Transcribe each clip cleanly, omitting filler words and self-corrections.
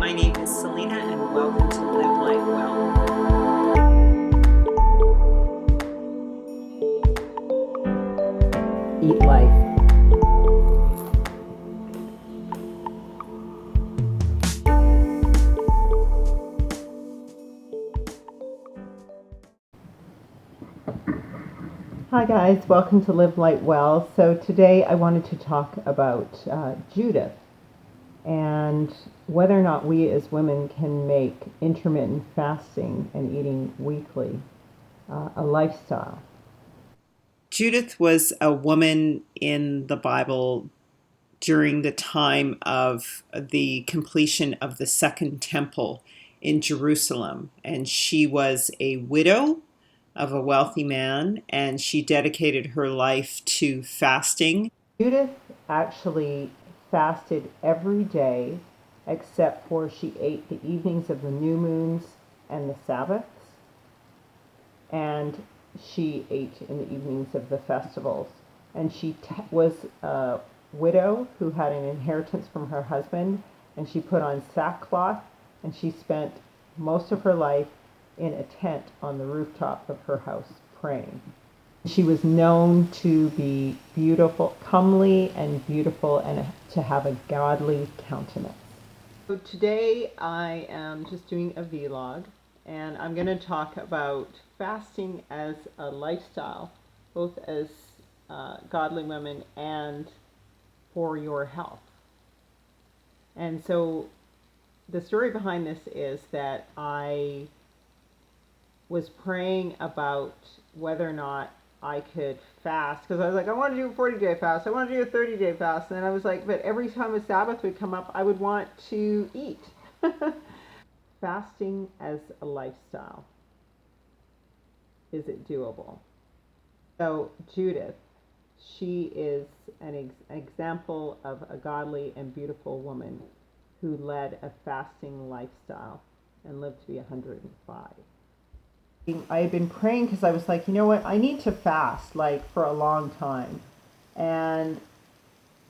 My name is Selena, and welcome to Live Life Well. Eat life. Hi guys, welcome to Live Light Well. So today I wanted to talk about Judith and whether or not we as women can make intermittent fasting and eating weekly a lifestyle. Judith was a woman in the Bible during the time of the completion of the Second Temple in Jerusalem, and she was a widow of a wealthy man, and she dedicated her life to fasting. Judith actually fasted every day except for she ate the evenings of the new moons and the Sabbaths, and she ate in the evenings of the festivals. And she was a widow who had an inheritance from her husband, and she put on sackcloth, and she spent most of her life in a tent on the rooftop of her house praying. She was known to be beautiful, comely and beautiful, and to have a godly countenance. So today I am just doing a vlog, and I'm going to talk about fasting as a lifestyle, both as godly women and for your health. And so the story behind this is that I was praying about whether or not I could fast, because I was like, I want to do a 40-day fast, I want to do a 30-day fast, and then I was like, but every time a Sabbath would come up, I would want to eat. Fasting as a lifestyle. Is it doable? So Judith, she is an example of a godly and beautiful woman who led a fasting lifestyle and lived to be 105. I had been praying because I was like, you know what, I need to fast like for a long time. And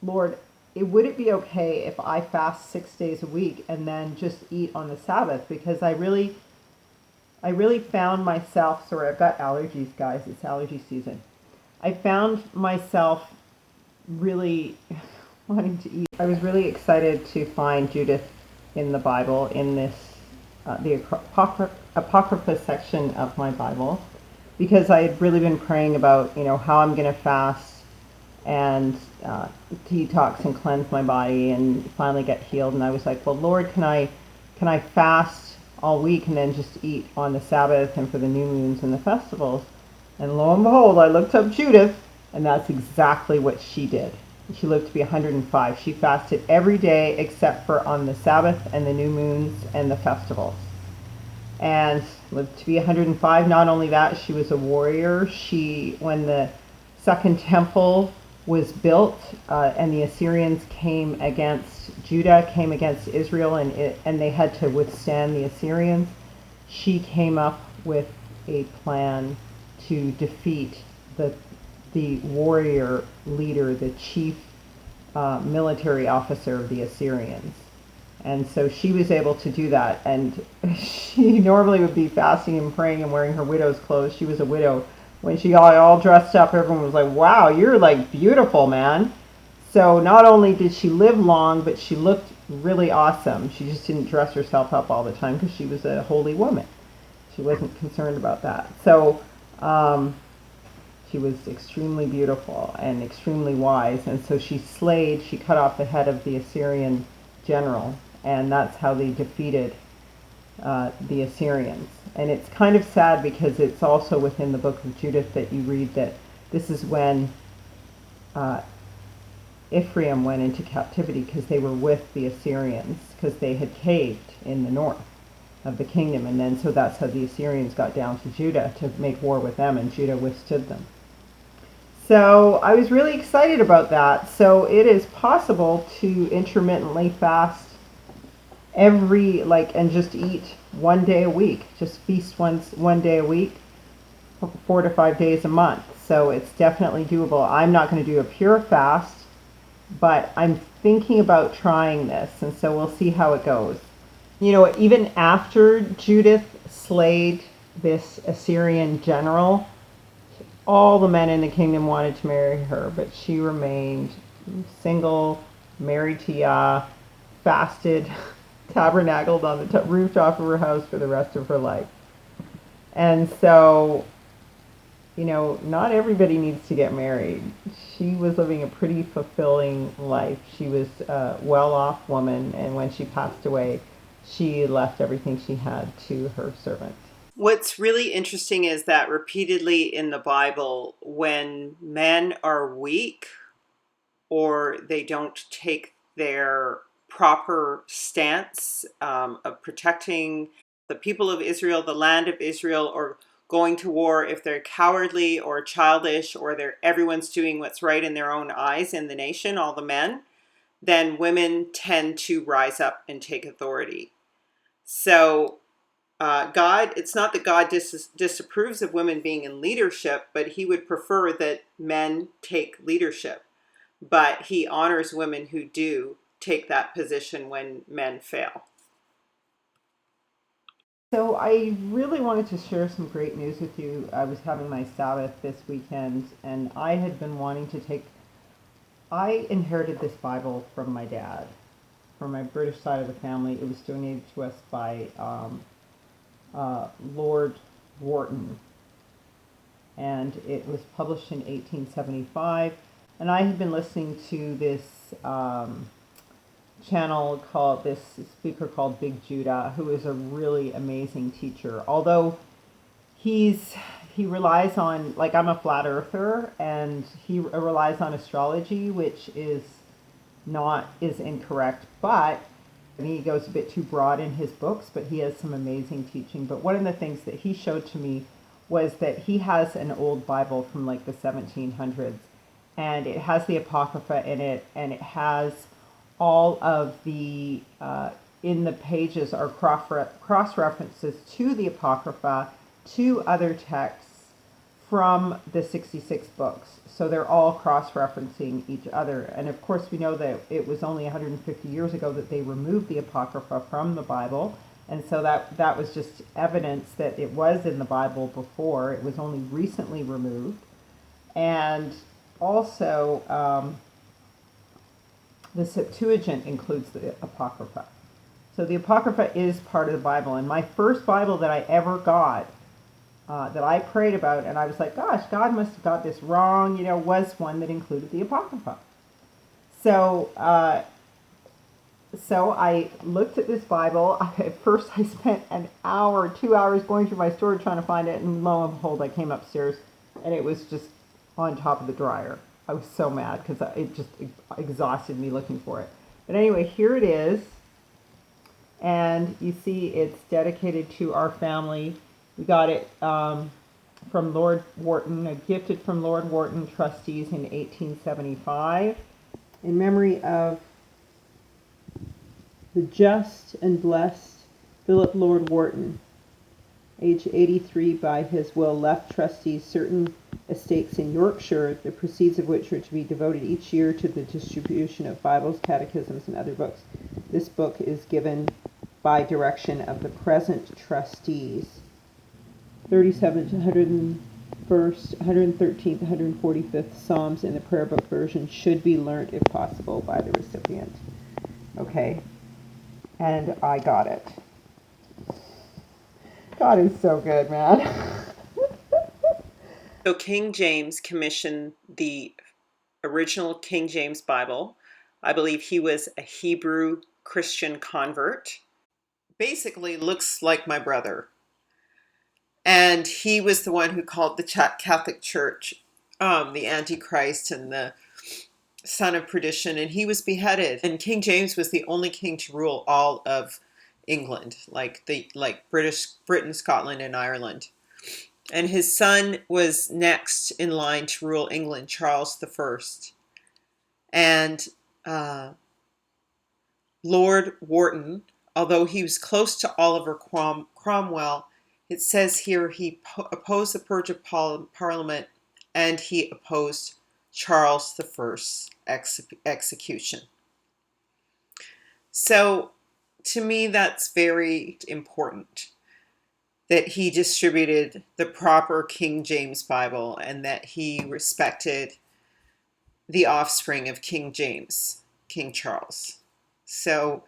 Lord, would it be okay if I fast 6 days a week and then just eat on the Sabbath? Because I really found myself, sorry, I've got allergies, guys, it's allergy season. I found myself really wanting to eat. I was really excited to find Judith in the Bible, in this the Apocrypha section of my Bible, because I had really been praying about, how I'm going to fast and detox and cleanse my body and finally get healed. And I was like, well, Lord, can I fast all week and then just eat on the Sabbath and for the new moons and the festivals? And lo and behold, I looked up Judith, and that's exactly what she did. She lived to be 105. She fasted every day except for on the Sabbath and the new moons and the festivals. And lived to be 105. Not only that, she was a warrior. When the Second Temple was built and the Assyrians came against Judah, came against Israel, and they had to withstand the Assyrians, she came up with a plan to defeat the warrior leader, the chief military officer of the Assyrians. And so she was able to do that. And she normally would be fasting and praying and wearing her widow's clothes. She was a widow. When she got all dressed up, everyone was like, wow, you're like beautiful, man. So not only did she live long, but she looked really awesome. She just didn't dress herself up all the time because she was a holy woman. She wasn't concerned about that. So she was extremely beautiful and extremely wise. And so she cut off the head of the Assyrian general. And that's how they defeated the Assyrians. And it's kind of sad because it's also within the book of Judith that you read that this is when Ephraim went into captivity because they were with the Assyrians, because they had caved in the north of the kingdom. And then so that's how the Assyrians got down to Judah to make war with them, and Judah withstood them. So I was really excited about that. So it is possible to intermittently fast and just eat 1 day a week. Just feast one day a week, 4 to 5 days a month. So it's definitely doable. I'm not going to do a pure fast, but I'm thinking about trying this, and so we'll see how it goes. Even after Judith slayed this Assyrian general, all the men in the kingdom wanted to marry her, but she remained single, married to YAH, fasted, tabernacled on the rooftop of her house for the rest of her life. And so, not everybody needs to get married. She was living a pretty fulfilling life. She was a well-off woman, and when she passed away, she left everything she had to her servants. What's really interesting is that repeatedly in the Bible, when men are weak or they don't take their proper stance of protecting the people of Israel, the land of Israel, or going to war, if they're cowardly or childish, or everyone's doing what's right in their own eyes in the nation, all the men, then women tend to rise up and take authority. So it's not that God disapproves of women being in leadership, but he would prefer that men take leadership. But he honors women who do take that position when men fail. So I really wanted to share some great news with you. I was having my Sabbath this weekend, and I had been wanting to I inherited this Bible from my dad, from my British side of the family. It was donated to us by Lord Wharton, and it was published in 1875. And I had been listening to this this speaker called Big Judah, who is a really amazing teacher. Although he relies on, like, I'm a flat earther, and he relies on astrology, which is incorrect, but he goes a bit too broad in his books, but he has some amazing teaching. But one of the things that he showed to me was that he has an old Bible from like the 1700s, and it has the Apocrypha in it, and it has all of the in the pages are cross references to the Apocrypha, to other texts from the 66 books. So they're all cross-referencing each other. And of course, we know that it was only 150 years ago that they removed the Apocrypha from the Bible. And so that was just evidence that it was in the Bible before. It was only recently removed. And also, the Septuagint includes the Apocrypha. So the Apocrypha is part of the Bible. And my first Bible that I ever got, that I prayed about, and I was like, gosh, God must have got this wrong, was one that included the Apocrypha. So I looked at this Bible. At first I spent an hour, 2 hours going through my storage trying to find it, and lo and behold, I came upstairs, and it was just on top of the dryer. I was so mad because it just exhausted me looking for it. But anyway, here it is. And you see it's dedicated to our family. We got it from Lord Wharton, gifted from Lord Wharton trustees in 1875, in memory of the just and blessed Philip Lord Wharton, age 83, by his will left trustees certain estates in Yorkshire, the proceeds of which are to be devoted each year to the distribution of Bibles, catechisms, and other books. This book is given by direction of the present trustees. 37th, 101st, 113th, 145th Psalms in the prayer book version should be learnt, if possible, by the recipient. Okay, and I got it. God is so good, man. So King James commissioned the original King James Bible. I believe he was a Hebrew Christian convert. Basically looks like my brother. And he was the one who called the Catholic Church the Antichrist and the son of perdition, and he was beheaded. And King James was the only king to rule all of England, like Britain, Scotland, and Ireland. And his son was next in line to rule England, Charles I. And Lord Wharton, although he was close to Oliver Cromwell, it says here he opposed the purge of Parliament, and he opposed Charles I's execution. So to me, that's very important that he distributed the proper King James Bible and that he respected the offspring of King James, King Charles. So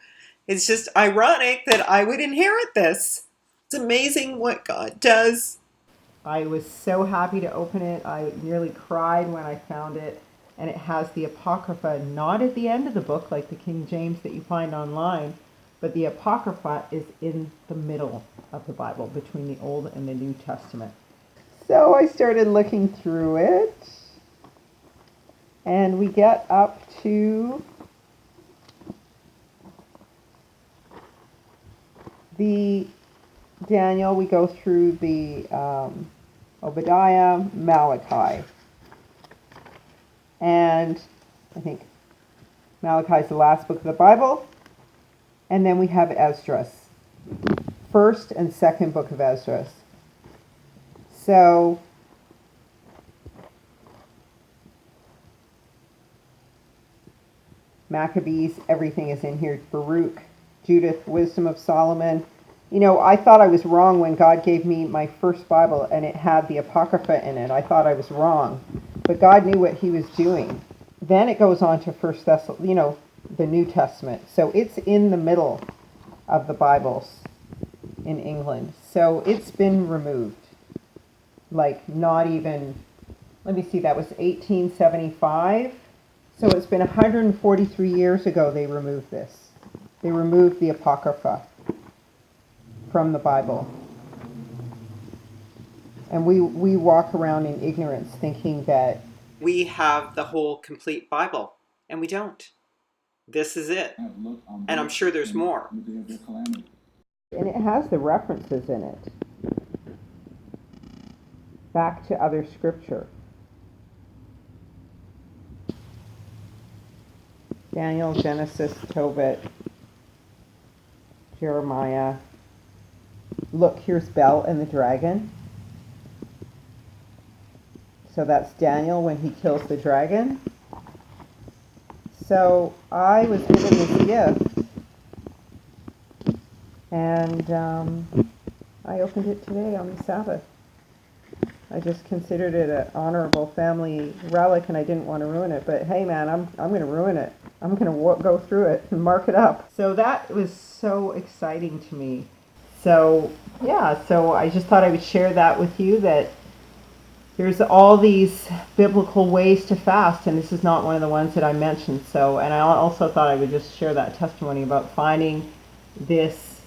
it's just ironic that I would inherit this. It's amazing what God does. I was so happy to open it. I nearly cried when I found it. And it has the Apocrypha not at the end of the book like the King James that you find online, but the Apocrypha is in the middle of the Bible between the Old and the New Testament. So I started looking through it, and we get up to the Daniel. We go through the Obadiah, Malachi. And I think Malachi is the last book of the Bible. And then we have Esdras. First and second book of Esdras. So Maccabees, everything is in here. Baruch, Judith, Wisdom of Solomon. You know, I thought I was wrong when God gave me my first Bible and it had the Apocrypha in it. I thought I was wrong. But God knew what he was doing. Then it goes on to First Thessalonians, the New Testament. So it's in the middle of the Bibles in England. So it's been removed. Like not even, let me see, that was 1875. So it's been 143 years ago they removed this. They removed the Apocrypha from the Bible. And we walk around in ignorance thinking that We have the whole complete Bible, and we don't. This is it. And I'm sure there's more. and it has the references in it back to other scripture. Daniel, Genesis, Tobit, Jeremiah. Look, here's Bel and the dragon. So that's Daniel when he kills the dragon. So I was given this gift, and I opened it today on the Sabbath. I just considered it an honorable family relic, and I didn't want to ruin it. But hey, man, I'm going to ruin it. I'm going to go through it and mark it up. So that was so exciting to me. So yeah, so I just thought I would share that with you, that there's all these biblical ways to fast, and this is not one of the ones that I mentioned. So, and I also thought I would just share that testimony about finding this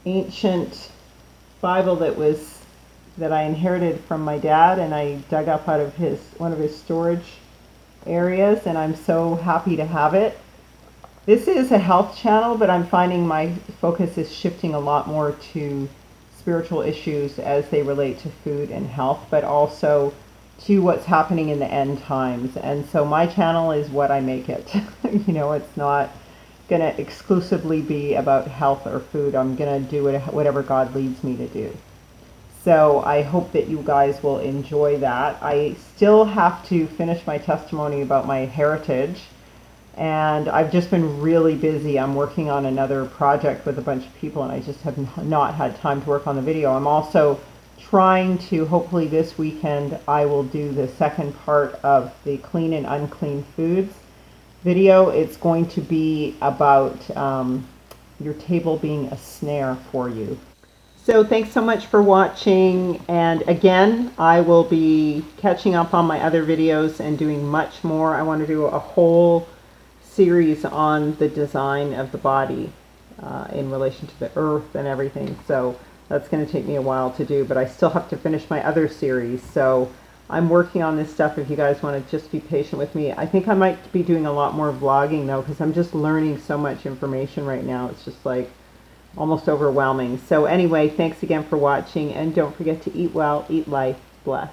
ancient Bible that I inherited from my dad, and I dug up out of one of his storage areas, and I'm so happy to have it. This is a health channel, but I'm finding my focus is shifting a lot more to spiritual issues as they relate to food and health, but also to what's happening in the end times. And so my channel is what I make it. It's not going to exclusively be about health or food. I'm going to do whatever God leads me to do. So I hope that you guys will enjoy that. I still have to finish my testimony about my heritage. And I've just been really busy. I'm working on another project with a bunch of people, and I just have not had time to work on the video. I'm also trying to, hopefully this weekend, I will do the second part of the clean and unclean foods video. It's going to be about your table being a snare for you. So thanks so much for watching, and again, I will be catching up on my other videos and doing much more. I want to do a whole series on the design of the body in relation to the earth and everything. So that's going to take me a while to do, but I still have to finish my other series. So I'm working on this stuff. If you guys want to just be patient with me. I think I might be doing a lot more vlogging though, because I'm just learning so much information right now. It's just like almost overwhelming. So anyway, thanks again for watching, and don't forget to eat well, eat life, bless.